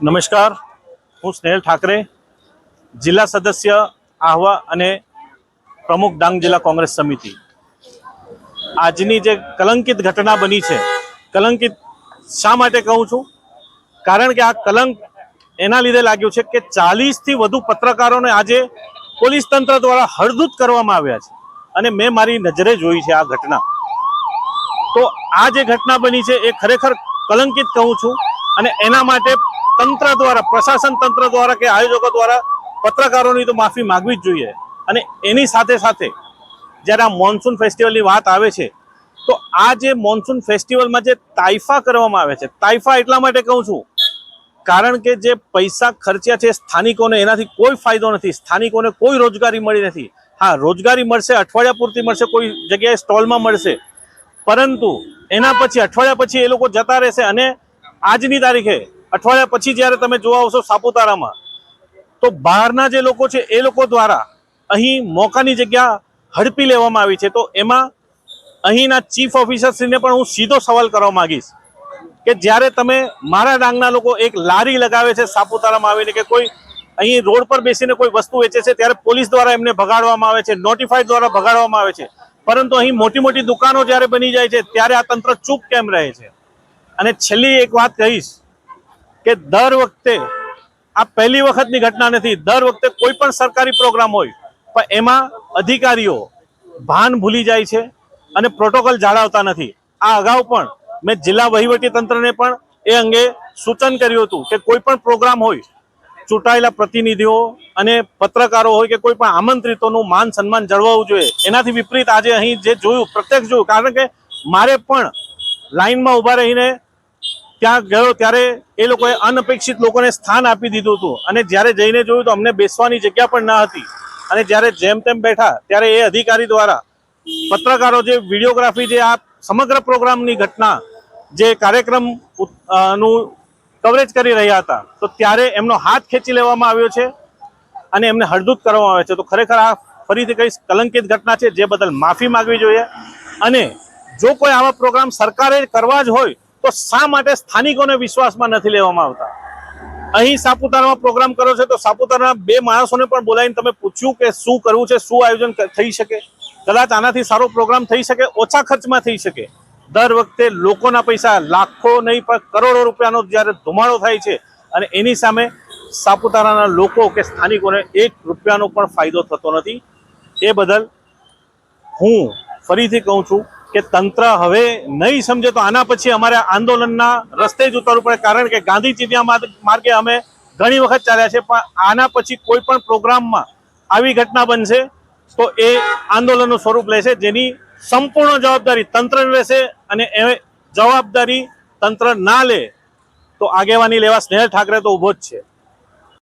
નમસ્કાર, હું સ્નેહલ ઠાકરે, જિલ્લા સદસ્ય આહવા અને પ્રમુખ ડાંગ જિલ્લા કોંગ્રેસ સમિતિ. આજની જે કલંકિત ઘટના બની છે, કલંકિત શા માટે કહું છું? કારણ કે આ કલંક એના લીધે લાગ્યું છે કે 40થી વધુ પત્રકારોને આજે પોલીસ તંત્ર દ્વારા હળદૂત કરવામાં આવ્યા છે અને મેં મારી નજરે જોઈ છે આ ઘટના. તો આ જે ઘટના બની છે એ ખરેખર કલંકિત કહું છું અને એના માટે તંત્ર દ્વારા, પ્રશાસન તંત્ર દ્વારા કે આયોજકો દ્વારા પત્રકારોની તો માફી માંગવી જ જોઈએ. અને એની સાથે સાથે જ્યારે આ મોન્સૂન ફેસ્ટિવલની વાત આવે છે તો આ જે મોન્સૂન ફેસ્ટિવલમાં જે તાઇફા કરવામાં આવે છે, તાઇફા એટલા માટે કહું છું કારણ કે જે પૈસા ખર્ચ્યા છે સ્થાનિકોને એનાથી કોઈ ફાયદો નથી, સ્થાનિકોને કોઈ રોજગારી મળી નથી. હા, રોજગારી મળશે, અઠવાડિયા પૂરતી મળશે, કોઈ જગ્યાએ સ્ટોલમાં મળશે, પરંતુ એના પછી અઠવાડિયા પછી એ લોકો જતા રહેશે. અને આજની તારીખે અઠવાડિયા પછી જ્યારે તમે જોવા આવશો સાપુતારામાં તો બહારના જે લોકો છે એ લોકો દ્વારા અહીં મોકાની જગ્યા હડપી લેવામાં આવી છે. તો એમાં અહીંના ચીફ ઓફિસરશ્રીને પણ હું સીધો સવાલ કરવા માંગીશ કે જ્યારે તમે મારા ડાંગના લોકો એક લારી લગાવે છે સાપુતારામાં આવીને કે કોઈ અહીં રોડ પર બેસીને કોઈ વસ્તુ વેચે છે ત્યારે પોલીસ દ્વારા એમને ભગાડવામાં આવે છે, નોટિફાઈડ દ્વારા ભગાડવામાં આવે છે, પરંતુ અહીં મોટી મોટી દુકાનો જ્યારે બની જાય છે ત્યારે આ તંત્ર ચૂપ કેમ રહે છે? અને છેલ્લી એક વાત કહીશ કે દર વખતે આ પહેલી વખતની ઘટના નથી, દર વખતે કોઈ પણ સરકારી પ્રોગ્રામ હોય પણ એમાં અધિકારીઓ ભાન ભૂલી જાય છે અને પ્રોટોકોલ જાળવતા નથી. આ અગાઉ પણ મેં જિલ્લા વહીવટી તંત્રને પણ એ અંગે સૂચન કર્યું હતું કે કોઈ પણ પ્રોગ્રામ હોય, ચૂંટાયેલા પ્રતિનિધિઓ અને પત્રકારો હોય કે કોઈ પણ આમંત્રિતોનું માન સન્માન જળવાવું જોઈએ. એનાથી વિપરીત આજે અહીં જે જોયું, પ્રત્યક્ષ જોયું, કારણ કે મારે પણ લાઇનમાં ઊભા રહીને ત્યાં ગયો ત્યારે એ લોકોએ અનપેક્ષિત લોકોને સ્થાન આપી દીધું હતું અને જ્યારે જઈને જોયું તો અમને બેસવાની જગ્યા પણ ન હતી. અને જ્યારે જેમ તેમ બેઠા ત્યારે એ અધિકારી દ્વારા પત્રકારો જે વિડીયોગ્રાફી, જે આ સમગ્ર પ્રોગ્રામની ઘટના, જે કાર્યક્રમ નું કવરેજ કરી રહ્યા હતા તો ત્યારે એમનો હાથ ખેંચી લેવામાં આવ્યો છે અને એમને હળદૂત કરવામાં આવે છે. તો ખરેખર આ ફરીથી કઈ કલંકિત ઘટના છે, જે બદલ માફી માંગવી જોઈએ. અને જો કોઈ આવા પ્રોગ્રામ સરકારે કરવા જ હોય તો શા માટે સ્થાનિકોને વિશ્વાસમાં નથી લેવામાં આવતા? અહીં સાપુતારામાં પ્રોગ્રામ કર્યો છે તો સાપુતારાના 2 માણસોને પણ બોલાવીને તમે પૂછ્યું કે શું કરવું છે, શું આયોજન થઈ શકે? કદાચ આનાથી સારો પ્રોગ્રામ થઈ શકે, ઓછા ખર્ચમાં થઈ શકે. દર વખતે લોકોના પૈસા, લાખો નહીં પણ કરોડો રૂપિયાનો જ્યારે ધુમાડો થાય છે અને એની સામે સાપુતારાના લોકો કે સ્થાનિકોને 1 રૂપિયાનો પણ ફાયદો થતો નથી. એ બદલ હું ફરીથી કહું છું કે તંત્ર હવે નહીં સમજે તો આના પછી અમારે આંદોલનના રસ્તે જ ઉતરવું પડે. કારણ કે ગાંધી ચિંધ્યા માર્ગે અમે ઘણી વખત ચાલ્યા છે, પણ આના પછી કોઈ પણ પ્રોગ્રામમાં આવી ઘટના બનશે તો એ આંદોલનનું સ્વરૂપ લેશે, જેની સંપૂર્ણ જવાબદારી તંત્રને રહેશે. અને એ જવાબદારી તંત્ર ના લે તો આગેવાની લેવા સ્નેહલ ઠાકરે તો ઊભો જ છે.